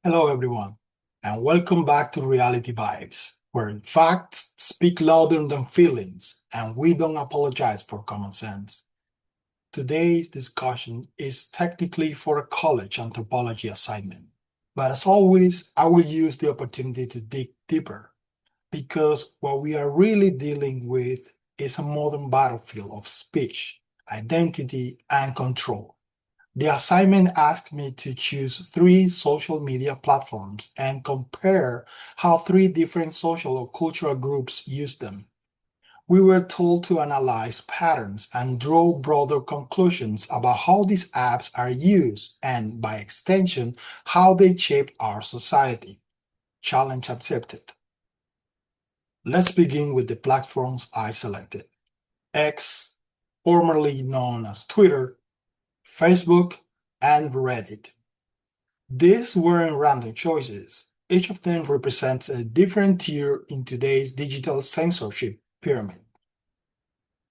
Hello, everyone, and welcome back to Reality Vibes, where facts speak louder than feelings, and we don't apologize for common sense. Today's discussion is technically for a college anthropology assignment, but as always, I will use the opportunity to dig deeper because what we are really dealing with is a modern battlefield of speech, identity, and control. The assignment asked me to choose three social media platforms and compare how three different social or cultural groups use them. We were told to analyze patterns and draw broader conclusions about how these apps are used and, by extension, how they shape our society. Challenge accepted. Let's begin with the platforms I selected: X, formerly known as Twitter, Facebook, and Reddit. These weren't random choices. Each of them represents a different tier in today's digital censorship pyramid.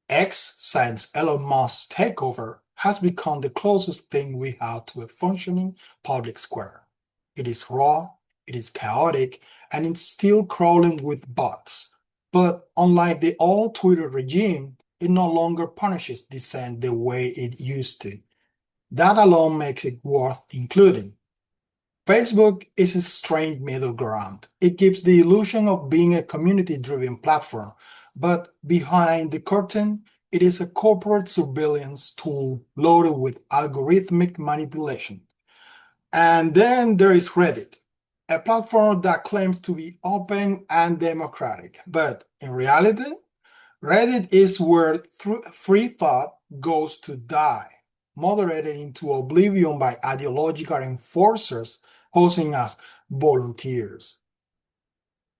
X, since Elon Musk's takeover, has become the closest thing we have to a functioning public square. It is raw, it is chaotic, and it's still crawling with bots. But unlike the old Twitter regime, it no longer punishes dissent the way it used to. That alone makes it worth including. Facebook is a strange middle ground. It gives the illusion of being a community-driven platform, but behind the curtain, it is a corporate surveillance tool loaded with algorithmic manipulation. And then there is Reddit, a platform that claims to be open and democratic. But in reality, Reddit is where free thought goes to die, moderated into oblivion by ideological enforcers posing as volunteers.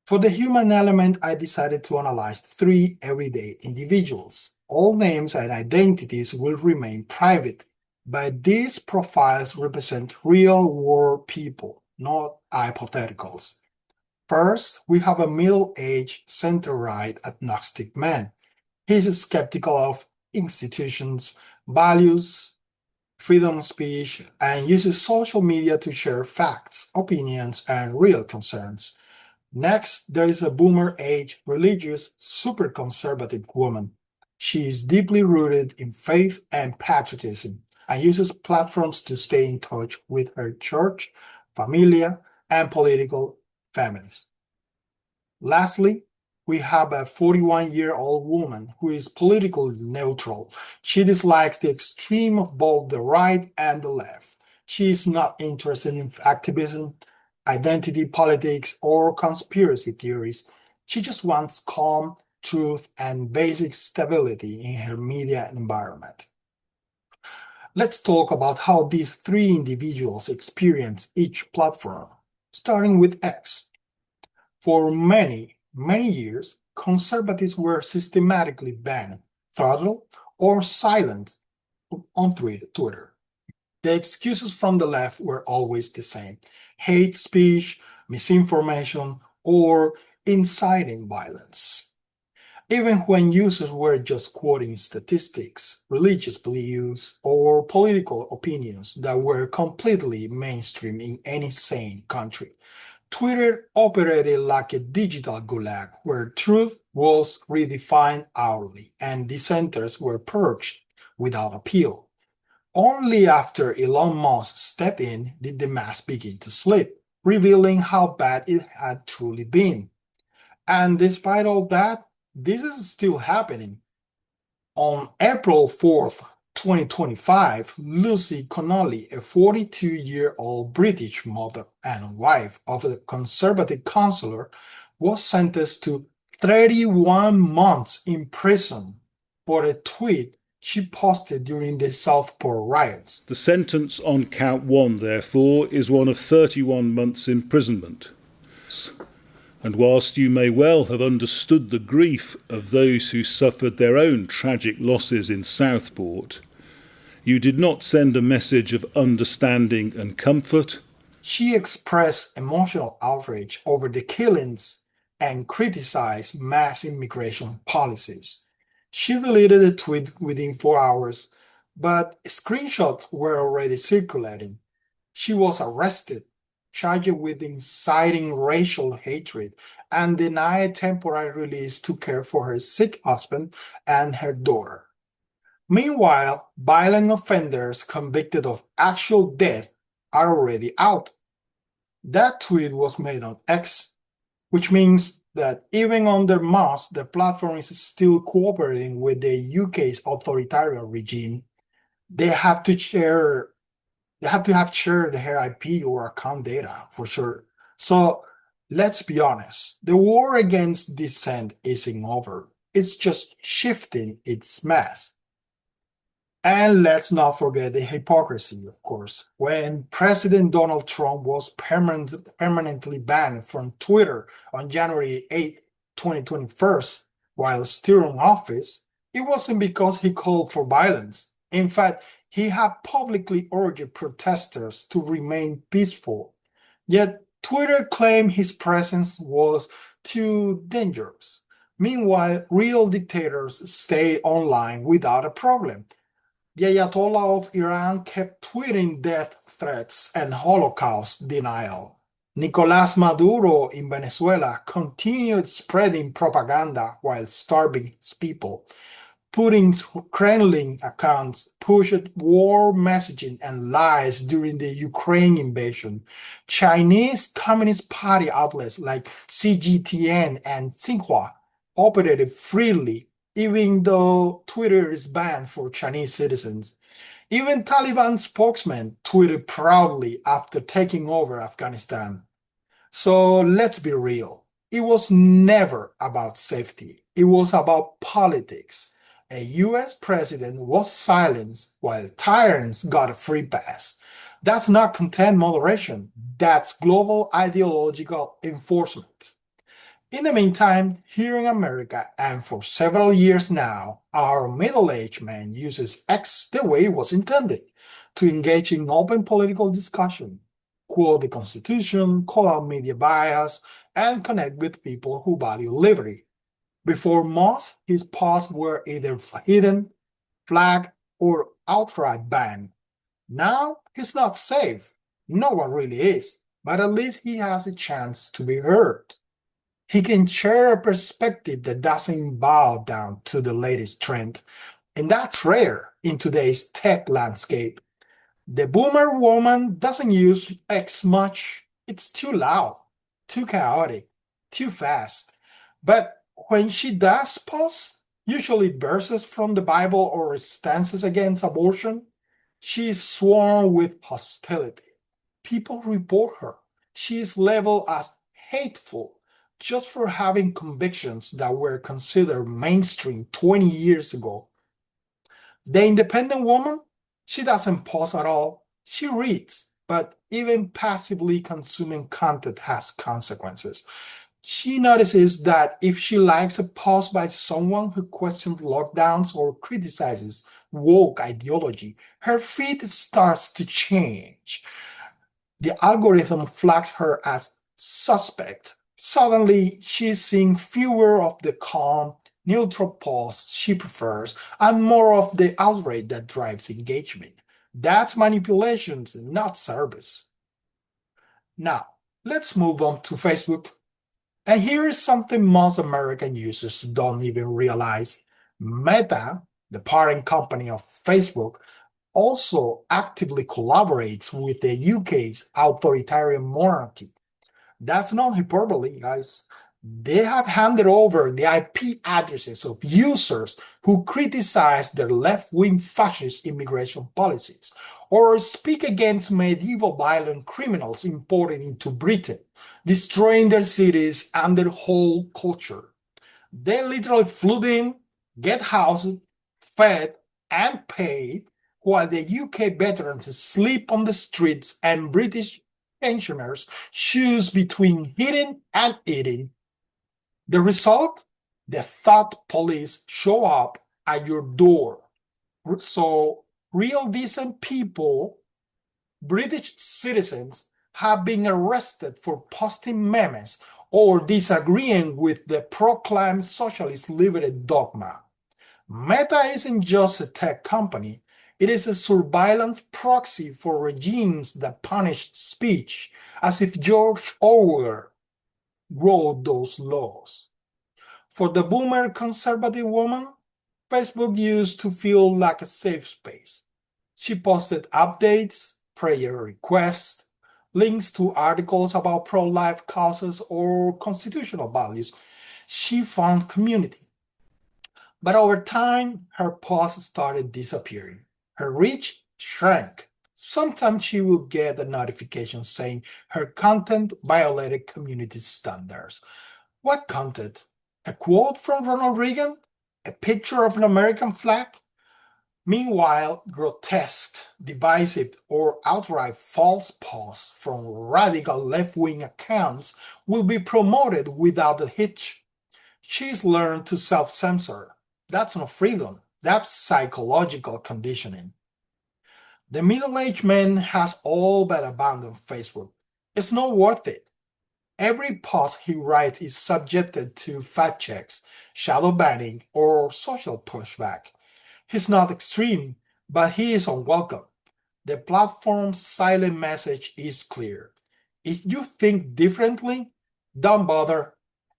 For the human element, I decided to analyze three everyday individuals. All names and identities will remain private, but these profiles represent real-world people, not hypotheticals. First, we have a middle-aged, center-right agnostic man. He's skeptical of institutions, values, freedom of speech, and uses social media to share facts, opinions, and real concerns. Next, there is a boomer age, religious, super conservative woman. She is deeply rooted in faith and patriotism and uses platforms to stay in touch with her church, familia, and political families. Lastly, we have a 41-year-old woman who is politically neutral. She dislikes the extreme of both the right and the left. She is not interested in activism, identity politics, or conspiracy theories. She just wants calm, truth, and basic stability in her media environment. Let's talk about how these three individuals experience each platform, starting with X. For many, many years, conservatives were systematically banned, throttled, or silenced on Twitter. The excuses from the left were always the same: hate speech, misinformation, or inciting violence. Even when users were just quoting statistics, religious beliefs, or political opinions that were completely mainstream in any sane country. Twitter operated like a digital gulag where truth was redefined hourly and dissenters were purged without appeal. Only after Elon Musk stepped in did the mask begin to slip, revealing how bad it had truly been. And despite all that, this is still happening. On April 4th, 2025, Lucy Connolly, a 42-year-old British mother and wife of a Conservative councillor, was sentenced to 31 months in prison for a tweet she posted during the Southport riots. The sentence on count one, therefore, is one of 31 months' imprisonment. And whilst you may well have understood the grief of those who suffered their own tragic losses in Southport, you did not send a message of understanding and comfort. She expressed emotional outrage over the killings and criticized mass immigration policies. She deleted the tweet within 4 hours, but screenshots were already circulating. She was arrested, charged with inciting racial hatred, and denied temporary release to care for her sick husband and her daughter. Meanwhile, violent offenders convicted of actual death are already out. That tweet was made on X, which means that even under Musk, the platform is still cooperating with the UK's authoritarian regime. They have to share they have to have shared their IP or account data for sure. So let's be honest, the war against dissent isn't over. It's just shifting its mass. And let's not forget the hypocrisy, of course. When President Donald Trump was permanently banned from Twitter on January 8th, 2021, while still in office, it wasn't because he called for violence. In fact, he had publicly urged protesters to remain peaceful. Yet Twitter claimed his presence was too dangerous. Meanwhile, real dictators stay online without a problem. The Ayatollah of Iran kept tweeting death threats and Holocaust denial. Nicolás Maduro in Venezuela continued spreading propaganda while starving his people. Putin's Kremlin accounts pushed war messaging and lies during the Ukraine invasion. Chinese Communist Party outlets like CGTN and Xinhua operated freely, even though Twitter is banned for Chinese citizens. Even Taliban spokesmen tweeted proudly after taking over Afghanistan. So let's be real. It was never about safety. It was about politics. A US president was silenced while tyrants got a free pass. That's not content moderation. That's global ideological enforcement. In the meantime, here in America, and for several years now, our middle-aged man uses X the way it was intended to engage in open political discussion, quote the Constitution, call out media bias, and connect with people who value liberty. Before most, his posts were either hidden, flagged, or outright banned. Now, he's not safe. No one really is, but at least he has a chance to be heard. He can share a perspective that doesn't bow down to the latest trend, and that's rare in today's tech landscape. The boomer woman doesn't use X much. It's too loud, too chaotic, too fast. But when she does post, usually verses from the Bible or stances against abortion, she is sworn with hostility. People report her. She is labeled as hateful just for having convictions that were considered mainstream 20 years ago. The independent woman, she doesn't post at all. She reads, but even passively consuming content has consequences. She notices that if she likes a post by someone who questions lockdowns or criticizes woke ideology, her feed starts to change. The algorithm flags her as suspect. Suddenly, she's seeing fewer of the calm, neutral posts she prefers and more of the outrage that drives engagement. That's manipulation, not service. Now, let's move on to Facebook. And here is something most American users don't even realize. Meta, the parent company of Facebook, also actively collaborates with the UK's authoritarian monarchy. That's not hyperbole, guys. They have handed over the IP addresses of users who criticize their left-wing fascist immigration policies or speak against medieval violent criminals imported into Britain, destroying their cities and their whole culture. They literally flew in, get housed, fed, and paid, while the UK veterans sleep on the streets and British pensioners choose between eating and eating. The result? The thought police show up at your door. So, real decent people, British citizens, have been arrested for posting memes or disagreeing with the proclaimed socialist liberty dogma. Meta isn't just a tech company, It is a surveillance proxy for regimes that punish speech, as if George Orwell wrote those laws. For the boomer conservative woman, Facebook used to feel like a safe space. She posted updates, prayer requests, links to articles about pro life causes or constitutional values. She found community. But over time, her posts started disappearing. Her reach shrank. Sometimes she would get a notification saying her content violated community standards. What content? A quote from Ronald Reagan? A picture of an American flag? Meanwhile, grotesque, divisive, or outright false posts from radical left wing accounts will be promoted without a hitch. She's learned to self censor. That's not freedom, that's psychological conditioning. The middle aged man has all but abandoned Facebook. It's not worth it. Every post he writes is subjected to fact checks, shadow banning, or social pushback. He's not extreme, but he is unwelcome. The platform's silent message is clear. If you think differently, don't bother,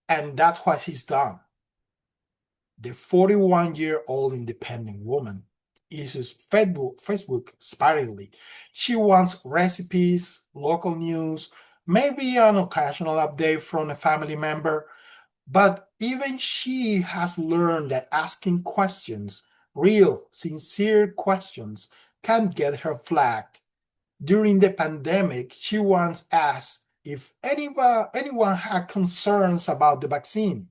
and that's what he's done. The 41-year-old independent woman uses Facebook sparingly. She wants recipes, local news, maybe an occasional update from a family member, but even she has learned that asking questions, real, sincere questions, can get her flagged. During the pandemic, she once asked if anyone had concerns about the vaccine.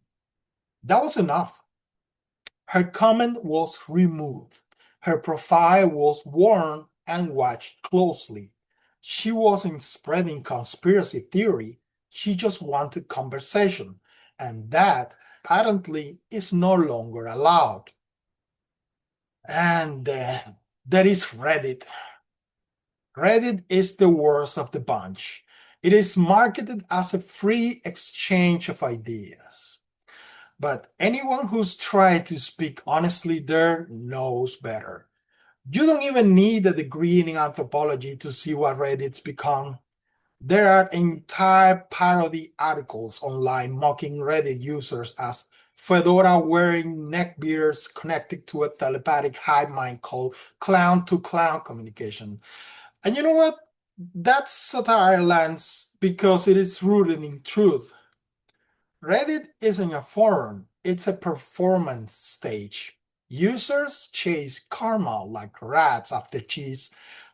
That was enough. Her comment was removed. Her profile was worn and watched closely. She wasn't spreading conspiracy theory, she just wanted conversation, and that apparently is no longer allowed. And then there is Reddit. Reddit is the worst of the bunch. It is marketed as a free exchange of ideas. But anyone who's tried to speak honestly there knows better. You don't even need a degree in anthropology to see what Reddit's become. There are entire parody articles online mocking Reddit users as fedora wearing neckbeards connected to a telepathic hive mind called clown to clown communication. And you know what? That satire lands because it is rooted in truth. Reddit isn't a forum, it's a performance stage. Users chase karma like rats after cheese,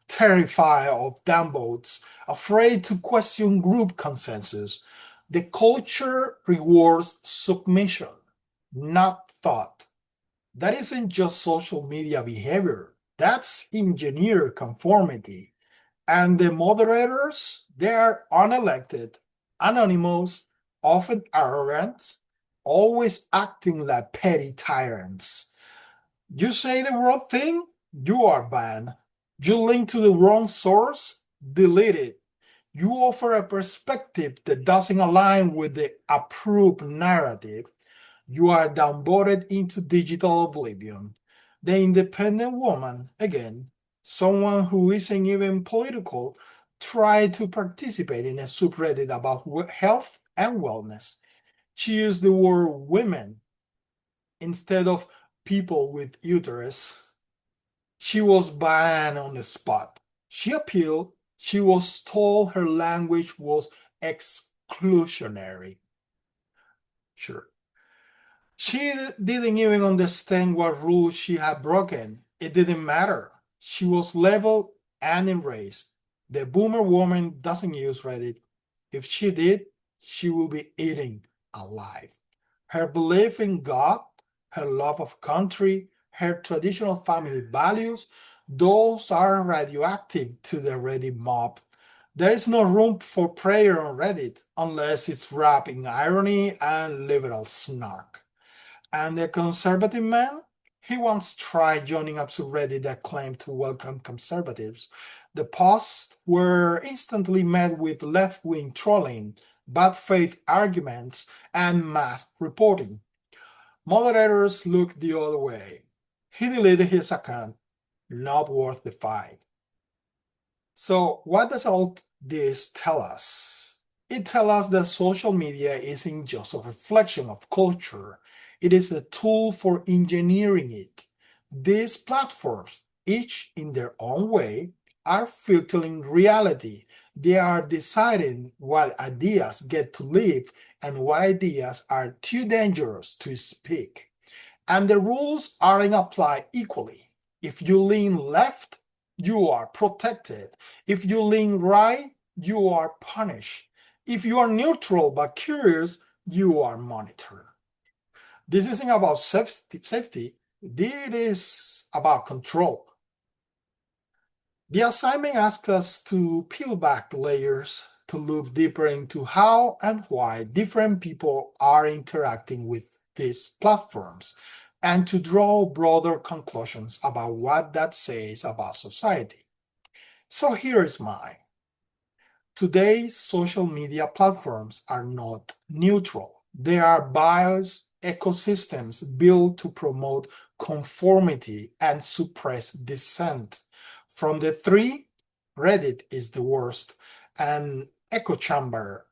terrified of downvotes, afraid to question group consensus. The culture rewards submission, not thought. That isn't just social media behavior, that's engineered conformity. And the moderators, they are unelected, anonymous, often arrogant, always acting like petty tyrants. You say the wrong thing, you are banned. You link to the wrong source, delete it. You offer a perspective that doesn't align with the approved narrative, you are downvoted into digital oblivion. The independent woman, again, someone who isn't even political, tried to participate in a subreddit about health and wellness. She used the word women instead of people with uterus. She was banned on the spot. She appealed. She was told her language was exclusionary. Sure. She didn't even understand what rules she had broken. It didn't matter. She was leveled and erased. The boomer woman doesn't use Reddit. If she did, she would be eaten alive. Her belief in God, her love of country, her traditional family values, those are radioactive to the Reddit mob. There is no room for prayer on Reddit unless it's wrapped in irony and liberal snark. And the conservative man, he once tried joining a subreddit that claimed to welcome conservatives. The posts were instantly met with left wing trolling, bad faith arguments, and mass reporting. Moderators looked the other way. He deleted his account. not worth the fight. So, what does all this tell us? It tells us that social media isn't just a reflection of culture, it is a tool for engineering it. These platforms, each in their own way, are filtering reality. They are deciding what ideas get to live and what ideas are too dangerous to speak. And the rules aren't applied equally. If you lean left, you are protected. If you lean right, you are punished. If you are neutral but curious, you are monitored. This isn't about safety, this is about control. The assignment asks us to peel back the layers, to look deeper into how and why different people are interacting with these platforms, and to draw broader conclusions about what that says about society. So here is mine. Today's social media platforms are not neutral. They are biased ecosystems built to promote conformity and suppress dissent. From the three, Reddit is the worst, an echo chamber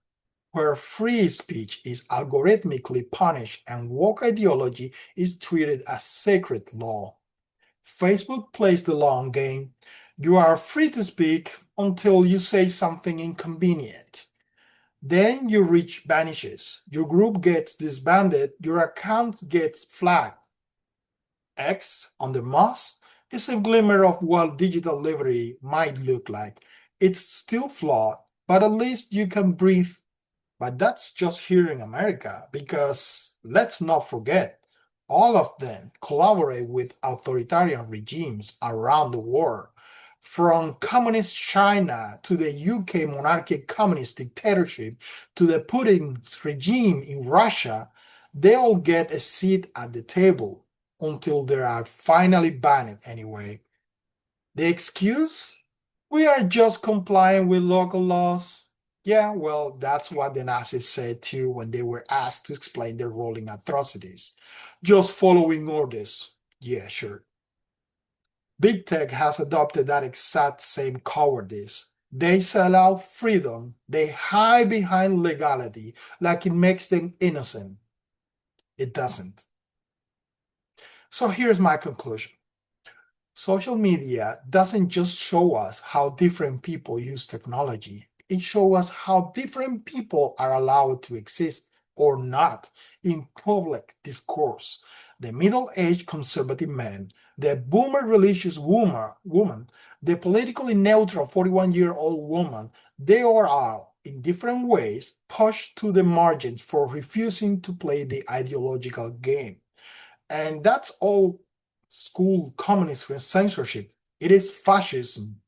where free speech is algorithmically punished and woke ideology is treated as sacred law. Facebook plays the long game. You are free to speak until you say something inconvenient. Then your reach vanishes. Your group gets disbanded. Your account gets flagged. X, under Moss, is a glimmer of what digital liberty might look like. It's still flawed, but at least you can breathe. But that's just here in America, because let's not forget, all of them collaborate with authoritarian regimes around the world. From communist China to the UK monarchic communist dictatorship to the Putin's regime in Russia, they all get a seat at the table until they are finally banned anyway. The excuse? We are just complying with local laws. Yeah, well, that's what the Nazis said too when they were asked to explain their rolling atrocities. Just following orders. Yeah, sure. Big Tech has adopted that exact same cowardice. They sell out freedom, they hide behind legality like it makes them innocent. It doesn't. So here's my conclusion. Social media doesn't just show us how different people use technology, it shows us how different people are allowed to exist or not in public discourse. The middle aged conservative man, the boomer religious woman, the politically neutral 41-year-old woman, they are all, in different ways, pushed to the margins for refusing to play the ideological game. And that's all school communist censorship. It is fascism.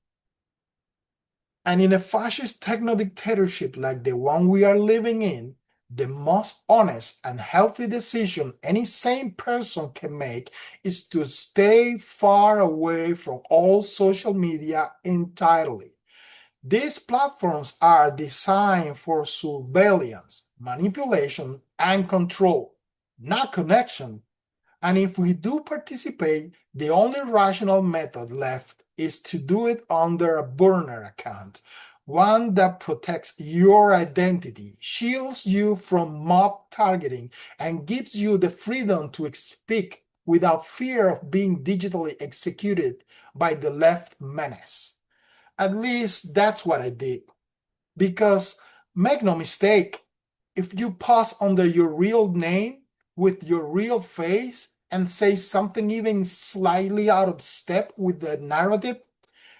And in a fascist techno dictatorship like the one we are living in, the most honest and healthy decision any sane person can make is to stay far away from all social media entirely. These platforms are designed for surveillance, manipulation, and control, not connection. And if we do participate, the only rational method left is to do it under a burner account, one that protects your identity, shields you from mob targeting, and gives you the freedom to speak without fear of being digitally executed by the left menace. At least that's what I did. Because make no mistake, if you pause under your real name with your real face and say something even slightly out of step with the narrative,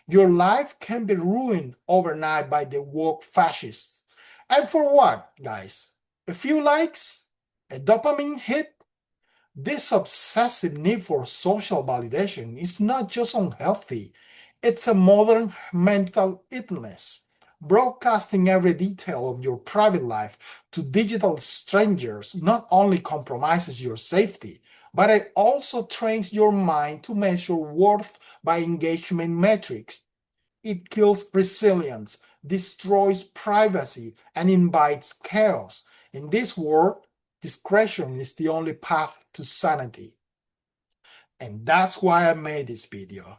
your life can be ruined overnight by the woke fascists. And for what, guys? A few likes? A dopamine hit? This obsessive need for social validation is not just unhealthy, it's a modern mental illness. Broadcasting every detail of your private life to digital strangers not only compromises your safety, but it also trains your mind to measure worth by engagement metrics. It kills resilience, destroys privacy, and invites chaos. In this world, discretion is the only path to sanity. And that's why I made this video.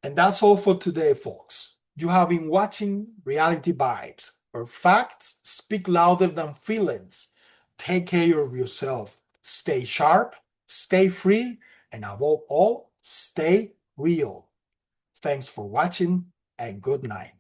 And that's all for today, folks. You have been watching Reality Vibes, where facts speak louder than feelings. Take care of yourself. Stay sharp, stay free, and above all, stay real. Thanks for watching and good night.